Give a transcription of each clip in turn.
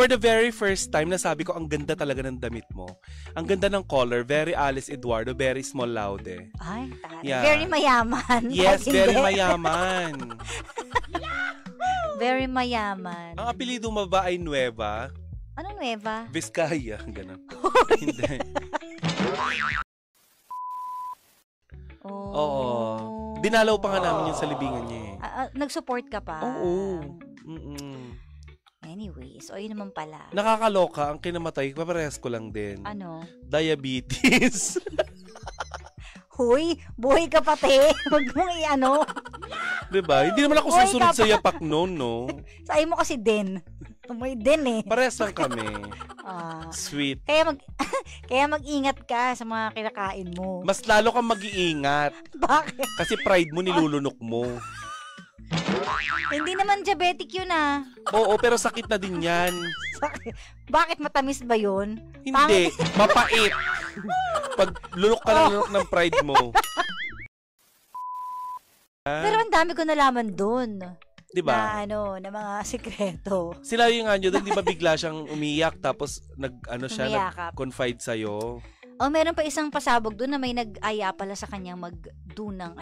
For the very first time, nasabi ko, ang ganda talaga ng damit mo. Ang ganda ng color. Very Alice Eduardo, very small laude. Ay, very mayaman. Yes, very mayaman. Very mayaman. Ang apelido mo ba ay Nueva? Anong Nueva? Vizcaya, ganun. Hindi. Oo. Dinalaw pa nga namin yung sa libingan niya eh. Nag-support ka pa? Oo. Anyways, yun naman pala. Nakakaloka, ang kinamatay, paparehas ko lang din. Ano? Diabetes. Huy, buhay ka pati. Huwag mong i-ano. Diba? Hindi naman ako susunod sa yapak noon, no? Sa'yo mo kasi din. Tumoy din eh. Parehas lang kami. Sweet. Kaya mag-ingat ka sa mga kinakain mo. Mas lalo kang mag-iingat. Bakit? Kasi pride mo nilulunok mo. Hindi naman diabetic yun ah. Oo, pero sakit na din yan. Bakit matamis ba yun? Hindi, mapait. Pag lunok ka ng pride mo. Pero ang dami ko nalaman dun. Diba? Na mga sikreto. Sila yung nga doon, di ba bigla siyang umiyak tapos nag-confide sa'yo? Meron pa isang pasabog doon na may nag-aya pala sa kanyang mag-do ng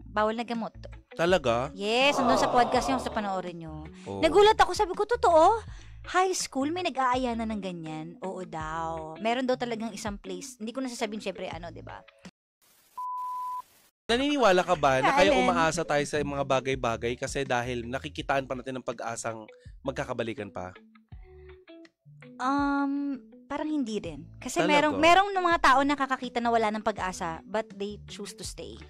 bawal na gamot. Talaga? Yes, nandun sa podcast yung sa panoorin nyo. Nagulat ako, sabi ko, totoo? High school, may nag-aaya na ng ganyan? Oo daw. Meron daw talagang isang place. Hindi ko na sasabihin, syempre, di ba? Naniniwala ka ba na kaya umaasa tayo sa mga bagay-bagay kasi dahil nakikitaan pa natin ng pag-asang magkakabalikan pa? Parang hindi rin. Kasi merong mga tao na kakakita na wala ng pag-asa but they choose to stay.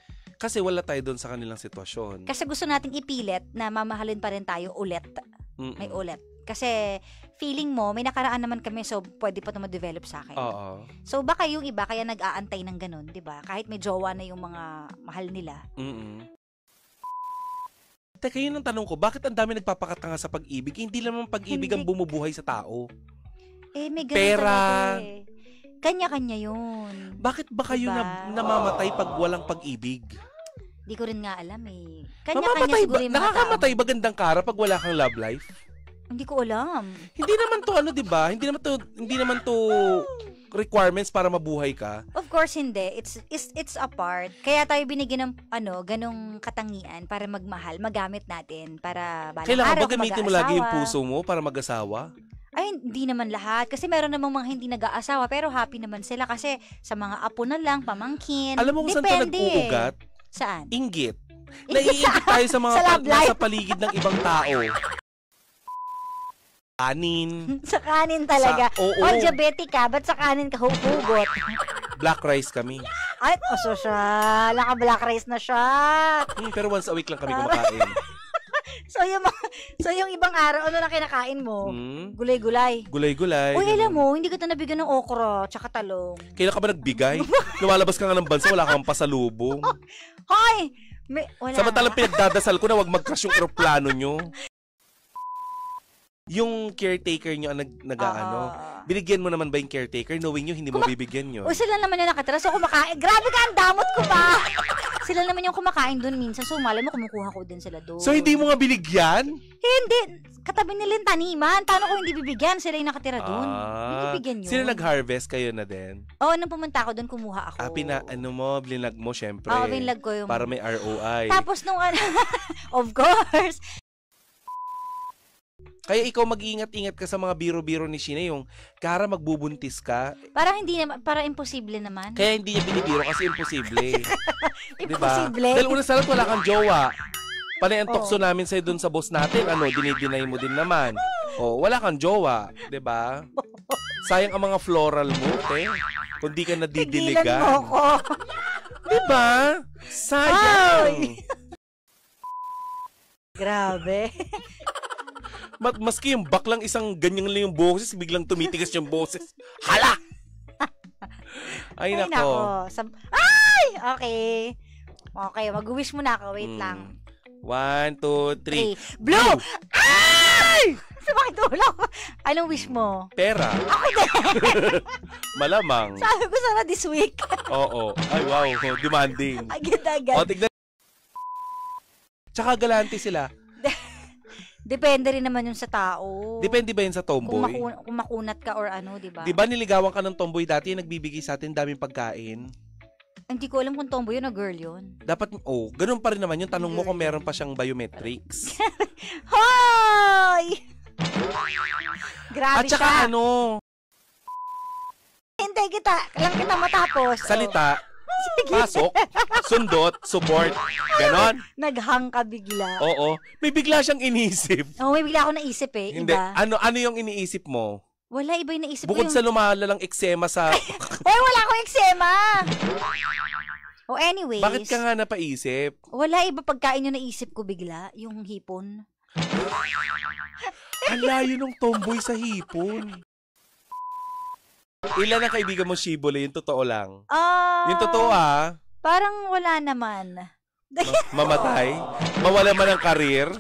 Kasi wala tayo doon sa kanilang sitwasyon. Kasi gusto nating ipilit na mamahalin pa rin tayo ulit. May ulit. Kasi feeling mo, may nakaraan naman kami so pwede pa ito ma-develop sa akin. Oo. So baka yung iba kaya nag-aantay ng ganun, di ba? Kahit may jowa na yung mga mahal nila. Teka, yun ang tanong ko, bakit ang dami nagpapakatanga sa pag-ibig? Hindi naman pag-ibig ang bumubuhay sa tao. May ganun pera. Talaga Kanya-kanya yun. Bakit ba kayo namamatay pag walang pag-ibig? Di ko rin nga alam eh. Kanya-kanya siguro yung mga nakakamatay ba gandang kara pag wala kang love life? Hindi ko alam. Hindi naman to diba? Hindi naman to requirements para mabuhay ka. Of course hindi. It's a part. Kaya tayo binigyan ng ganong katangian para magmahal, magamit natin para balang kailangan araw ba gamitin mo lagi yung puso mo para mag-asawa? Ay, hindi naman lahat. Kasi meron namang mga hindi nag-aasawa pero happy naman sila kasi sa mga apo na lang, pamangkin. Alam mo kung saan ito nag-uugat? Saan? Inggit. Naiingit tayo sa mga nasa paligid ng ibang tao. Kanin. Sa kanin talaga. Diabetic ka, ba't sa kanin ka hugot? Black rice kami. Ay, siya. Naka-black rice na siya. Pero once a week lang kami kumakain. So yung ibang araw, ano na kinakain mo? Gulay-gulay. Gulay-gulay. Uy, alam mo, hindi kita nabigyan ng okra, tsaka talong. Kailan ka ba nagbigay? Lumalabas ka nga ng bansa, wala kang pasalubong. Hoy! Wala. Samantalang pinagdadasal ko na wag mag-crash yung aeroplano nyo. Yung caretaker nyo ang binigyan mo naman ba yung caretaker knowing nyo hindi mo bibigyan nyo? Sila naman yung nakatira. So kumakain. Grabe ka, ang damot ko ba? Sila naman yung kumakain doon minsan. So malay mo, kumukuha ko din sila doon. So hindi mo nga binigyan? Hindi. Katabi nila yung taniman. Paano ko hindi bibigyan? Sila yung nakatira doon. Hindi bibigyan yun. Sila nag-harvest, kayo na din? Oo, nung pumunta ako doon, kumuha ako. Blinag mo, syempre. Oo, blinag ko yung... Para may ROI. Tapos nung of course. Kaya ikaw mag-iingat-ingat ka sa mga biro-biro ni Sheena, yung kara magbubuntis ka. Parang hindi naman, para imposible naman. Kaya hindi niya binibiro kasi imposible. Imposible. Diba? Dahil una sa lahat wala kang jowa. Panay ang tukso namin sa'yo dun sa boss natin, dinideny mo din naman. Wala kang jowa, 'di ba? Sayang ang mga floral mo, te. Kung di ka nadidiligan. Tigilan mo ko. 'Di ba? Sayang. Grabe. Maski yung baklang isang ganyan lang yung boses, biglang tumitigas yung boses. Hala! Ay, nako. Ay! Okay. Okay, mag-wish mo na ako. Wait lang. 1, 2, 3. Blue! Ay! Sumakit ulo. Anong wish mo? Pera. Ako din. Malamang. Sabi ko sana this week. Oo. Ay, wow. Demanding. Agad-agad. Tignan. Tsaka galante sila. Depende rin naman yun sa tao. Depende ba yun sa tomboy? Kung makunat ka or ano, di ba? Di ba niligawan ka ng tomboy dati, nagbibigay sa atin daming pagkain? Hindi ko alam kung tomboy yun o girl yun. Dapat, ganun pa rin naman yung tanong mo kung meron pa siyang biometrics. Hoy! Grabe At saka siya. Hintay kita. Lang kita matapos. Salita, pasok, sundot, support, ganon. Naghang ka bigla. Oo. May bigla siyang inisip. May bigla ako naisip eh. Hindi. Iba. Ano yung iniisip mo? Wala, iba yung naisip ko. Bukod sa lumalalang eksema sa... Wala akong eksema! Anyways. Bakit ka nga napaisip? Wala, iba pagkain yung naisip ko bigla. Yung hipon. Ang layo ng tomboy sa hipon. Ilan ang kaibigan mo shibole? Yung totoo lang. Yung totoo parang wala naman. Mamatay? Mawala man ang karir?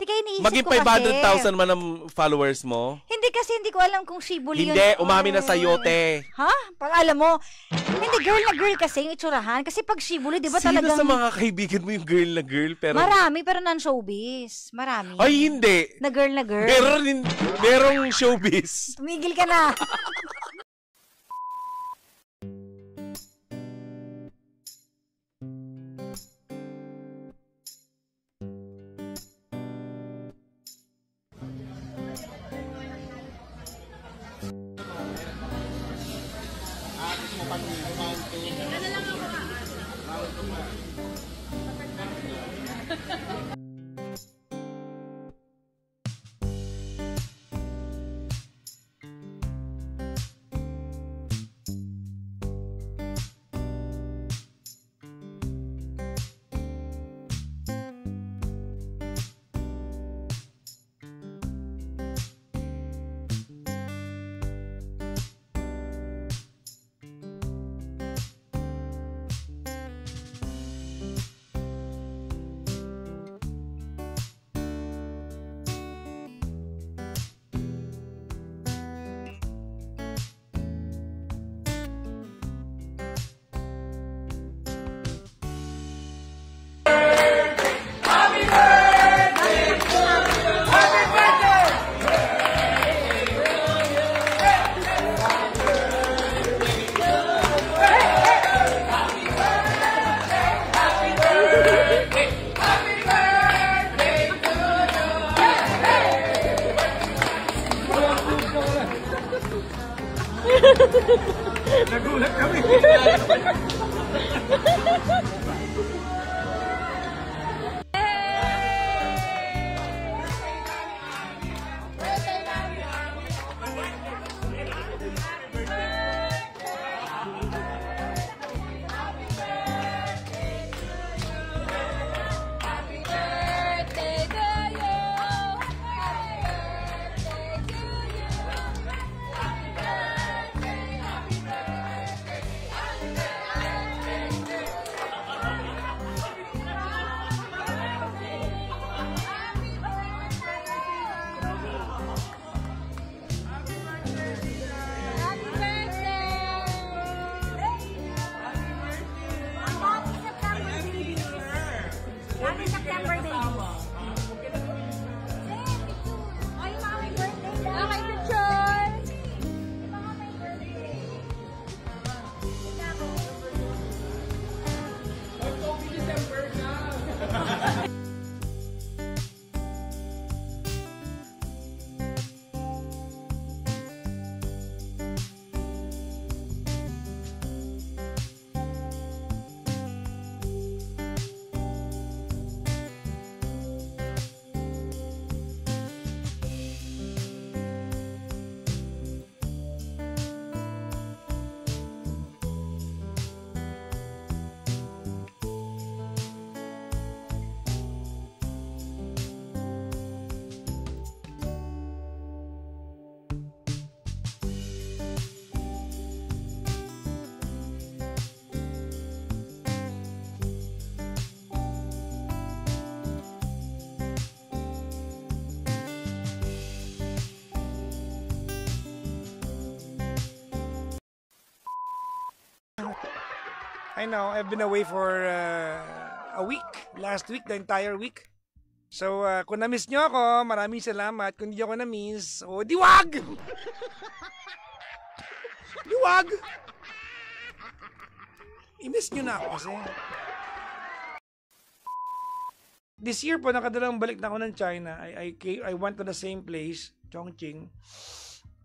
Di kayo naisip Maging ko kasi. 500,000 man ang followers mo? Hindi kasi hindi ko alam kung shibuli yun. Hindi, umamin na sa'yo, te. Ha? Pag alam mo, hindi girl na girl kasi yung itsurahan. Kasi pag shibuli, di ba Sino talagang... sa mga kaibigan mo yung girl na girl? Pero... Marami, pero non-showbiz. Marami. Ay, hindi. Na girl na girl. Merong showbiz. Tumigil ka na. Nagulat kami. I know, I've been away for a week. Last week, the entire week. So, kung na-miss nyo ako, maraming salamat. Kung hindi ako na-miss, diwag! Diwag! I-miss nyo na ako kasi. This year po, nakadalang balik na ako ng China. I went to the same place, Chongqing.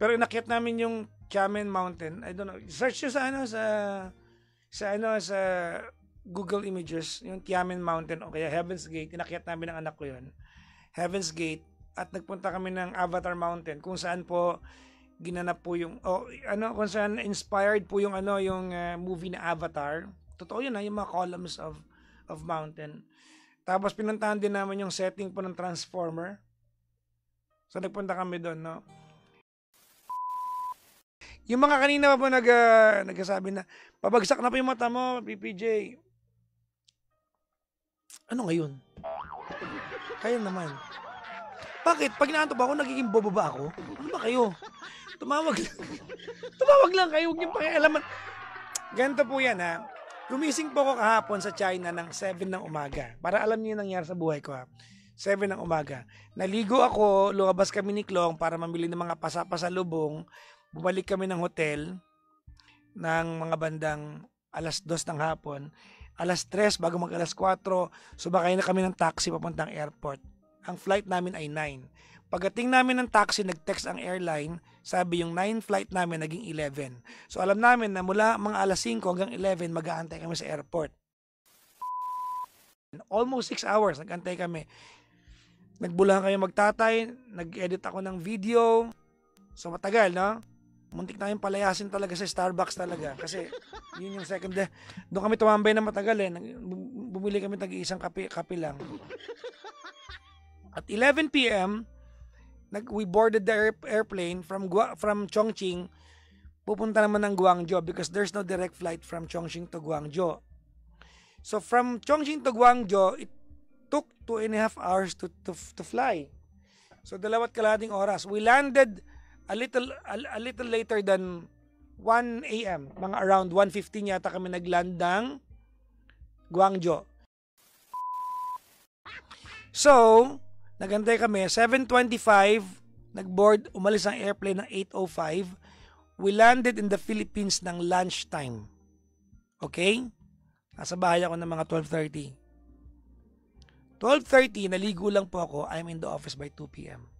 Pero inakyat namin yung Xiamen Mountain. I don't know. Search nyo sa Google Images, yung Xiamen Mountain o kaya Heaven's Gate. Inakyat namin ng anak ko yun. Heaven's Gate. At nagpunta kami ng Avatar Mountain kung saan po ginanap po yung kung saan inspired po yung movie na Avatar. Totoo yun yung mga columns of mountain. Tapos pinuntahan din namin yung setting po ng Transformer. So nagpunta kami doon, no. Yung mga kanina pa po nagsasabi na pabagsak na po yung mata mo, PPJ. Ano ngayon? Kayo naman. Bakit? Pag inaantok ako, nagiging bobo ba ako? Ano ba kayo? Tumawag lang. Tumawag lang kayo. Huwag niyong pakialaman. Ganito po yan, ha. Gumising po ako kahapon sa China ng 7 ng umaga. Para alam niyo yung nangyari sa buhay ko, ha. 7 ng umaga. Naligo ako, lumabas kami ni Klong para mamili ng mga pasalubong. Bumalik kami ng hotel ng mga bandang 2:00 ng hapon. 3:00 bago mag 4:00, sumakay na kami ng taxi papuntang airport. Ang flight namin ay 9. Pagdating namin ng taxi, nag-text ang airline, sabi yung 9 flight namin naging 11. So alam namin na mula mga 5 hanggang 11, mag-aantay kami sa airport. Almost 6 hours, nag-antay kami. Nagbulang kayo magtatay, nag-edit ako ng video. So matagal, no? Muntik na yung palayasin talaga sa Starbucks talaga. Kasi yun yung second day. Doon kami tumambay na matagal Bumili kami tag-iisang kape lang. At 11 p.m., we boarded the airplane from Chongqing. Pupunta naman ng Guangzhou because there's no direct flight from Chongqing to Guangzhou. So from Chongqing to Guangzhou, it took 2.5 hours to fly. So 2.5 oras. We landed a little later than 1 a.m. Mga around 1:15 yata kami nagland ng Guangzhou. So, nagantay kami, 7:25, nagboard, umalis ang airplane ng 8:05. We landed in the Philippines ng lunchtime. Okay? Nasa bahay ako ng mga 12:30. 12:30, naligo lang po ako. I'm in the office by 2 p.m.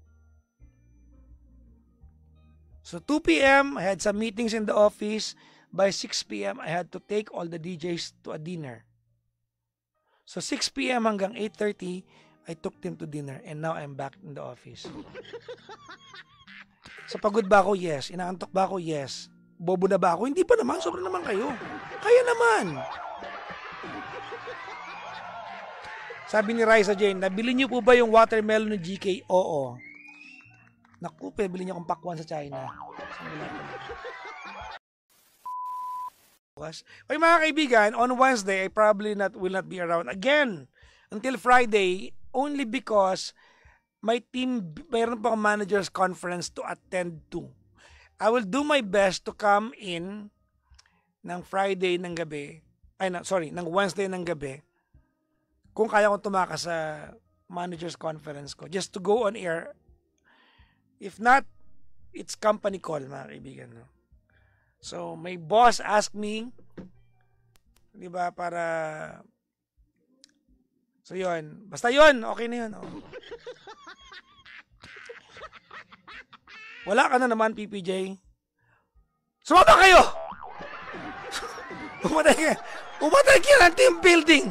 So 2 p.m., I had some meetings in the office. By 6 p.m., I had to take all the DJs to a dinner. So 6 p.m. hanggang 8:30, I took them to dinner. And now I'm back in the office. So pagod ba ako? Yes. Inaantok ba ako? Yes. Bobo na ba ako? Hindi pa naman. Sobra naman kayo. Kaya naman. Sabi ni Raisa Jane, nabili niyo po ba yung watermelon ng GK? Oo. Naku, pebili niya akong pakwan sa China. Okay mga kaibigan, on Wednesday, I probably will not be around again until Friday, only because my team, mayroon pa akong managers conference to attend to. I will do my best to come in ng Friday ng gabi, ng Wednesday ng gabi, kung kaya kong tumakas sa managers conference ko, just to go on air. If not, it's company call, mga kaibigan. No? So, my boss asked me, di ba, para... So, yun. Basta yun. Okay na yun. Oh. Wala ka na naman, PPJ. Sumama kayo! Umatay ka ng team building!